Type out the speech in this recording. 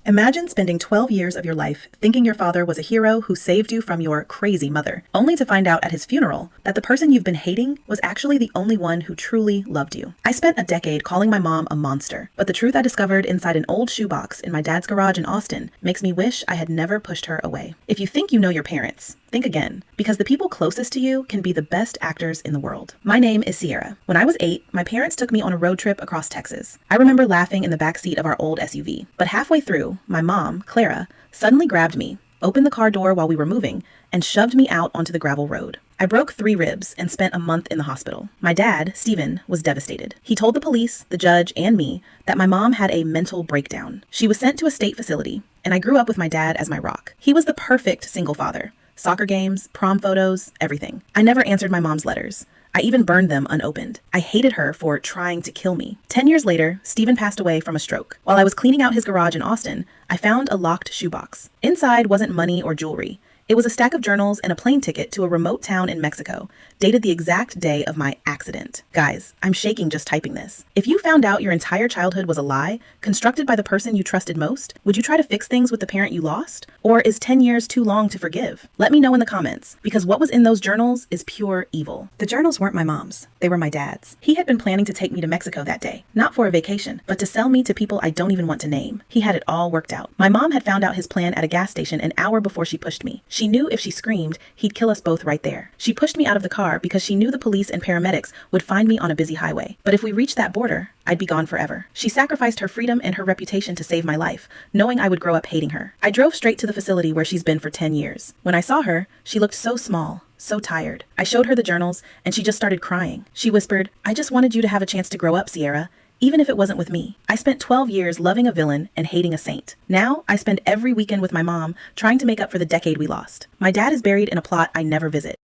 Imagine spending 12 years of your life thinking your father was a hero who saved you from your crazy mother, only to find out at his funeral that the person you've been hating was actually the only one who truly loved you. I spent a decade calling my mom a monster, but the truth I discovered inside an old shoebox in my dad's garage in Austin makes me wish I had never pushed her away. If you think you know your parents, think again, because the people closest to you can be the best actors in the world. My name is Sierra. When I was 8, my parents took me on a road trip across Texas. I remember laughing in the back seat of our old SUV, but halfway through, my mom, Clara, suddenly grabbed me, opened the car door while we were moving, and shoved me out onto the gravel road. I broke 3 ribs and spent a month in the hospital. My dad, Steven, was devastated. He told the police, the judge, and me that my mom had a mental breakdown. She was sent to a state facility, and I grew up with my dad as my rock. He was the perfect single father. Soccer games, prom photos, everything. I never answered my mom's letters. I even burned them unopened. I hated her for trying to kill me. 10 years later, Steven passed away from a stroke. While I was cleaning out his garage in Austin, I found a locked shoebox. Inside wasn't money or jewelry. It was a stack of journals and a plane ticket to a remote town in Mexico, dated the exact day of my accident. Guys, I'm shaking just typing this. If you found out your entire childhood was a lie, constructed by the person you trusted most, would you try to fix things with the parent you lost? Or is 10 years too long to forgive? Let me know in the comments, because what was in those journals is pure evil. The journals weren't my mom's, they were my dad's. He had been planning to take me to Mexico that day, not for a vacation, but to sell me to people I don't even want to name. He had it all worked out. My mom had found out his plan at a gas station an hour before she pushed me. She knew if she screamed, he'd kill us both right there. She pushed me out of the car because she knew the police and paramedics would find me on a busy highway. But if we reached that border, I'd be gone forever. She sacrificed her freedom and her reputation to save my life, knowing I would grow up hating her. I drove straight to the facility where she's been for 10 years. When I saw her, she looked so small, so tired. I showed her the journals, and she just started crying. She whispered, "I just wanted you to have a chance to grow up, Sierra. Even if it wasn't with me." I spent 12 years loving a villain and hating a saint. Now, I spend every weekend with my mom trying to make up for the decade we lost. My dad is buried in a plot I never visit.